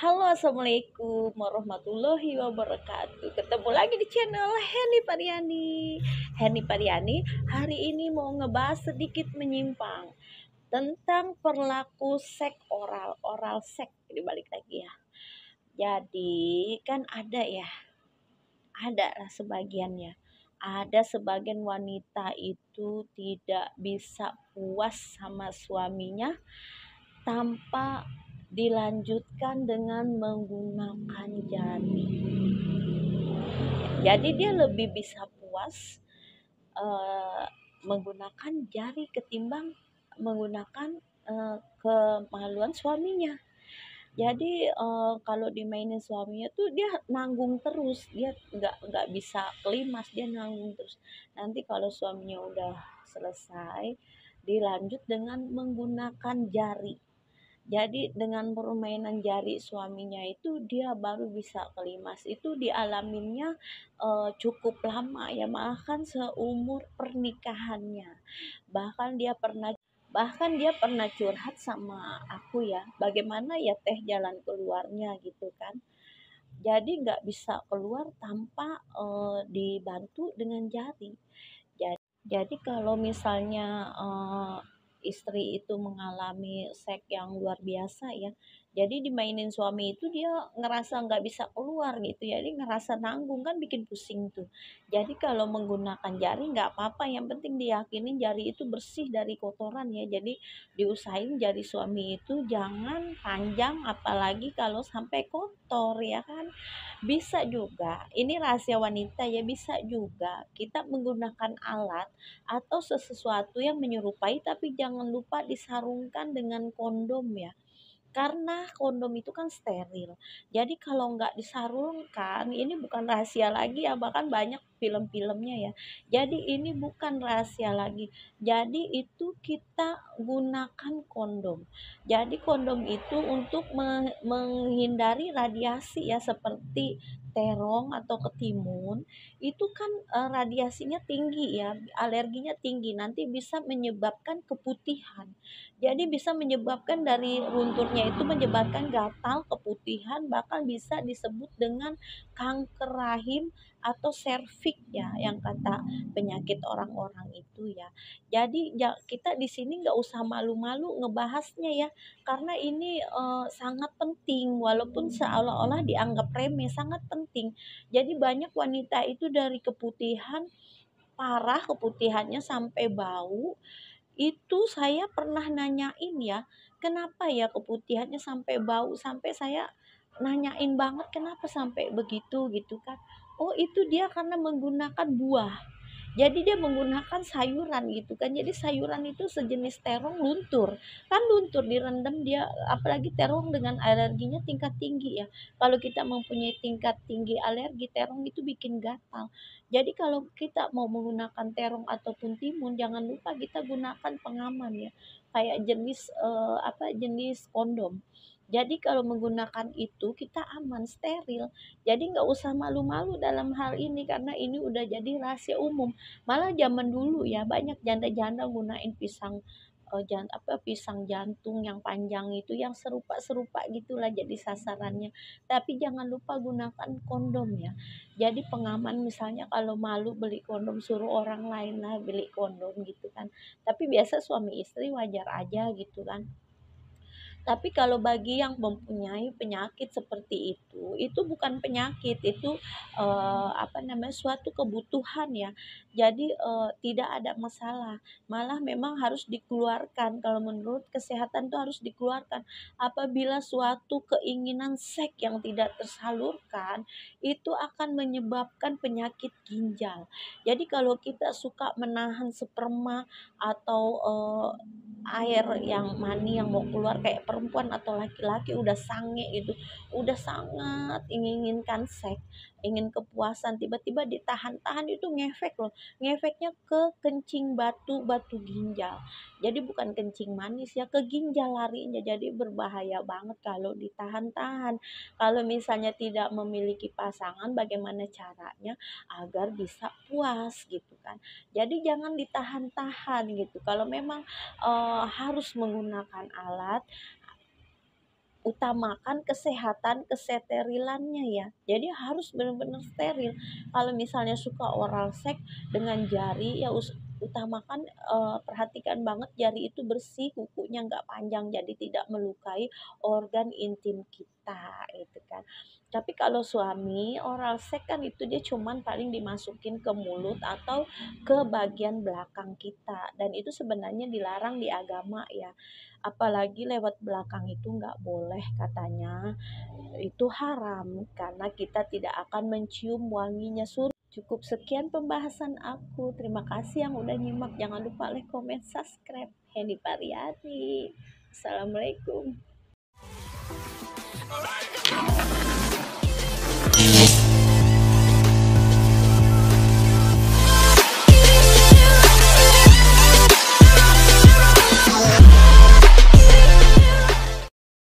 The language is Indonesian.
Halo, assalamualaikum warahmatullahi wabarakatuh. Ketemu lagi di channel Heni Pariani. Heni Pariani hari ini mau ngebahas sedikit menyimpang tentang perlaku seks oral seks dibalik lagi ya. Jadi kan ada lah sebagiannya. Ada sebagian wanita itu tidak bisa puas sama suaminya tanpa dilanjutkan dengan menggunakan jari. Jadi dia lebih bisa puas menggunakan jari ketimbang menggunakan kemaluan suaminya. Jadi kalau dimainin suaminya tuh dia nanggung terus, dia nggak bisa kelimas, dia nanggung terus. Nanti kalau suaminya udah selesai, dilanjut dengan menggunakan jari. Jadi dengan permainan jari suaminya itu dia baru bisa kelimas. Itu dialaminnya cukup lama ya, bahkan seumur pernikahannya. Bahkan dia pernah curhat sama aku ya, bagaimana ya teh jalan keluarnya gitu kan. Jadi nggak bisa keluar tanpa dibantu dengan jari. Jadi kalau misalnya istri itu mengalami seks yang luar biasa ya, jadi dimainin suami itu dia ngerasa nggak bisa keluar gitu, jadi ngerasa nanggung kan bikin pusing tuh. Jadi kalau menggunakan jari nggak apa-apa, yang penting diyakinin jari itu bersih dari kotoran ya. Jadi diusahain jari suami itu jangan panjang, apalagi kalau sampai kotor ya kan. Bisa juga, ini rahasia wanita ya, bisa juga kita menggunakan alat atau sesuatu yang menyerupai, tapi jangan lupa disarungkan dengan kondom ya. Karena kondom itu kan steril. Jadi kalau nggak disarungkan, ini bukan rahasia lagi ya, bahkan banyak film-filmnya ya. Jadi ini bukan rahasia lagi. Jadi itu kita gunakan kondom. Jadi kondom itu untuk menghindari radiasi ya, seperti terong atau ketimun. Itu kan radiasinya tinggi ya, alerginya tinggi. Nanti bisa menyebabkan keputihan. Jadi bisa menyebabkan dari lunturnya itu menyebabkan gatal, keputihan, bahkan bisa disebut dengan kanker rahim atau serviks ya, yang kata penyakit orang-orang itu ya. Jadi kita di sini nggak usah malu-malu ngebahasnya ya, karena ini sangat penting walaupun seolah-olah dianggap remeh, sangat penting. Jadi banyak wanita itu dari keputihan parah, keputihannya sampai bau. Itu saya pernah nanyain ya, kenapa ya keputihannya sampai bau, sampai saya nanyain banget kenapa sampai begitu gitu kan. Oh itu dia karena menggunakan buah. Jadi dia menggunakan sayuran gitu kan. Jadi sayuran itu sejenis terong luntur. Kan luntur direndam dia, apalagi terong dengan alerginya tingkat tinggi ya. Kalau kita mempunyai tingkat tinggi alergi, terong itu bikin gatal. Jadi kalau kita mau menggunakan terong ataupun timun, jangan lupa kita gunakan pengaman ya. Kayak jenis kondom. Jadi kalau menggunakan itu kita aman, steril. Jadi nggak usah malu-malu dalam hal ini, karena ini udah jadi rahasia umum. Malah zaman dulu ya banyak janda-janda gunain pisang jantung yang panjang itu, yang serupa-serupa gitulah jadi sasarannya. Tapi jangan lupa gunakan kondom ya. Jadi pengaman, misalnya kalau malu beli kondom, suruh orang lain lah beli kondom gitu kan. Tapi biasa suami istri wajar aja gitu kan. Tapi kalau bagi yang mempunyai penyakit seperti itu bukan penyakit, itu suatu kebutuhan ya. Jadi tidak ada masalah. Malah memang harus dikeluarkan. Kalau menurut kesehatan itu harus dikeluarkan. Apabila suatu keinginan seks yang tidak tersalurkan, itu akan menyebabkan penyakit ginjal. Jadi kalau kita suka menahan sperma atau air yang mani yang mau keluar, kayak perempuan atau laki-laki udah sange itu, udah sangat inginkan seks, ingin kepuasan, tiba-tiba ditahan-tahan, itu ngefek loh, ngefeknya ke kencing batu ginjal. Jadi bukan kencing manis ya, ke ginjal larinya, jadi berbahaya banget kalau ditahan-tahan. Kalau misalnya tidak memiliki pasangan, bagaimana caranya agar bisa puas gitu kan. Jadi jangan ditahan-tahan gitu. Kalau memang harus menggunakan alat, utamakan kesehatan, kesterilannya ya. Jadi harus benar-benar steril. Kalau misalnya suka oral seks dengan jari ya utamakan, perhatikan banget jari itu bersih, kukunya nggak panjang jadi tidak melukai organ intim kita itu kan. Tapi kalau suami oral seks kan itu dia cuman paling dimasukin ke mulut atau ke bagian belakang kita, dan itu sebenarnya dilarang di agama ya. Apalagi lewat belakang itu nggak boleh katanya, itu haram karena kita tidak akan mencium wanginya surga. Cukup sekian pembahasan aku. Terima kasih yang udah nyimak. Jangan lupa like, comment, subscribe. Henny Pariati. Assalamualaikum.